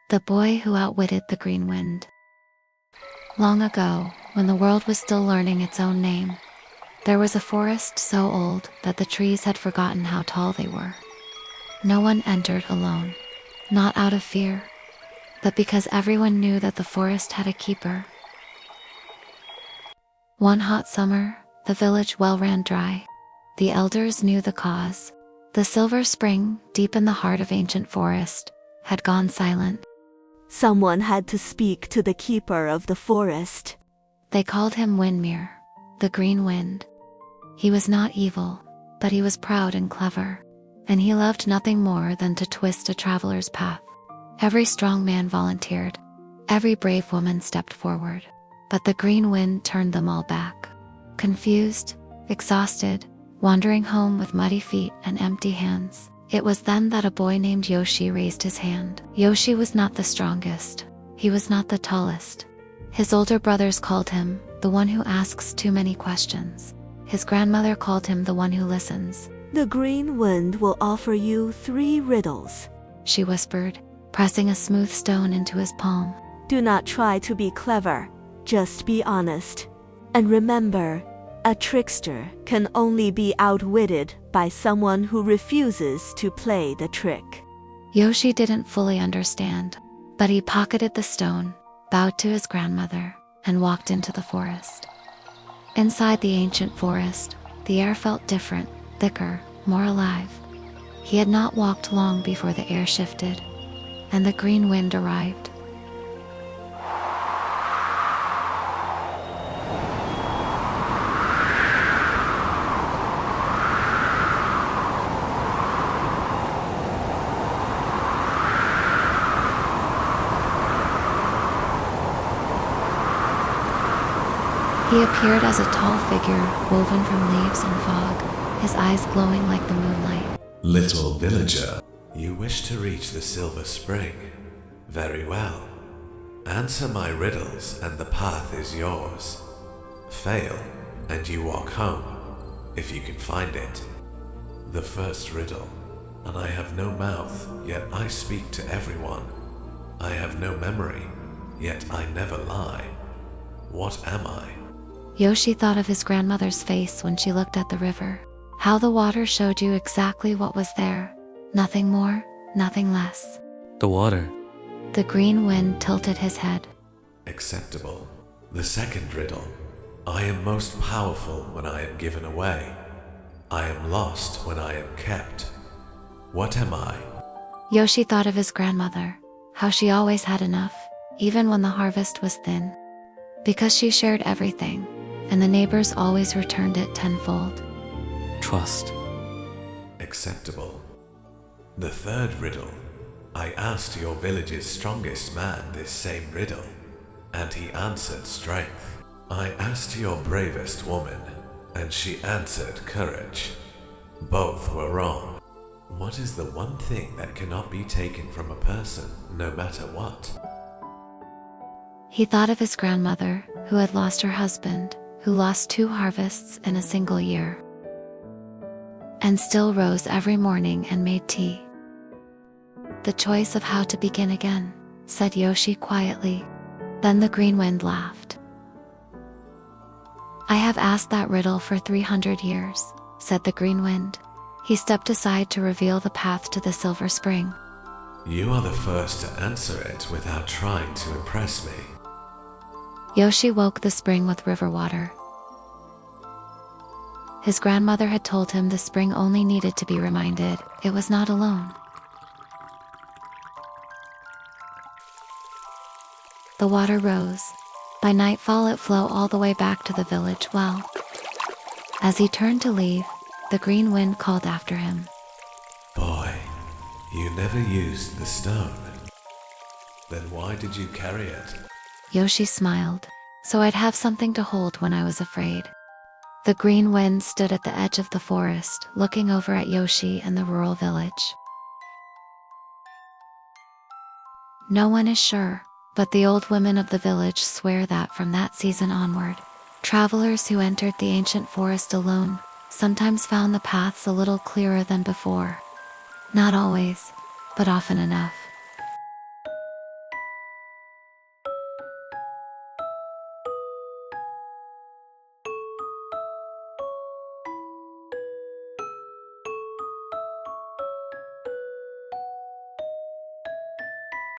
The Boy Who Outwitted the Green Wind. Long ago, when the world was still learning its own name, there was a forest so old that the trees had forgotten how tall they were. No one entered alone, not out of fear, but because everyone knew that the forest had a keeper. One hot summer, the village well ran dry. The elders knew the cause. The silver spring, deep in the heart of ancient forest, had gone silent. Someone had to speak to the keeper of the forest. They called him Wyndmere, the Green Wind. He was not evil, but he was proud and clever, and he loved nothing more than to twist a traveler's path. Every strong man volunteered, every brave woman stepped forward, but the Green Wind turned them all back. Confused, exhausted, wandering home with muddy feet and empty hands. It was then that a boy named Yoshi raised his hand. Yoshi was not the strongest. He was not the tallest. His older brothers called him the one who asks too many questions. His grandmother called him the one who listens. The Green Wind will offer you 3 riddles, she whispered, pressing a smooth stone into his palm. Do not try to be clever, just be honest. And remember, a trickster can only be outwitted by someone who refuses to play the trick. Yoshi didn't fully understand, but he pocketed the stone, bowed to his grandmother, and walked into the forest. Inside the ancient forest, the air felt different, thicker, more alive. He had not walked long before the air shifted, and the Green Wind arrived. He appeared as a tall figure woven from leaves and fog, his eyes glowing like the moonlight. Little villager, you wish to reach the silver spring. Very well. Answer my riddles and the path is yours. Fail, and you walk home, if you can find it. The first riddle. And I have no mouth, yet I speak to everyone. I have no memory, yet I never lie. What am I? Yoshi thought of his grandmother's face when she looked at the river. How the water showed you exactly what was there. Nothing more, nothing less. The water. The Green Wind tilted his head. Acceptable. The second riddle. I am most powerful when I am given away. I am lost when I am kept. What am I? Yoshi thought of his grandmother, how she always had enough, even when the harvest was thin. Because she shared everything, and the neighbors always returned it tenfold. Trust. Acceptable. The third riddle. I asked your village's strongest man this same riddle, and he answered strength. I asked your bravest woman, and she answered courage. Both were wrong. What is the one thing that cannot be taken from a person, no matter what? He thought of his grandmother, who had lost her husband, who lost 2 harvests in a single year, and still rose every morning and made tea. The choice of how to begin again, said Yoshi quietly. Then the Green Wind laughed. I have asked that riddle for 300 years, said the Green Wind. He stepped aside to reveal the path to the silver spring. You are the first to answer it without trying to impress me. Yoshi woke the spring with river water. His grandmother had told him the spring only needed to be reminded it was not alone. The water rose. By nightfall it flowed all the way back to the village well. As he turned to leave, the Green Wind called after him. Boy, you never used the stone. Then why did you carry it? Yoshi smiled. So I'd have something to hold when I was afraid. The Green Wind stood at the edge of the forest, looking over at Yoshi and the rural village. No one is sure, but the old women of the village swear that from that season onward, travelers who entered the ancient forest alone sometimes found the paths a little clearer than before. Not always, but often enough.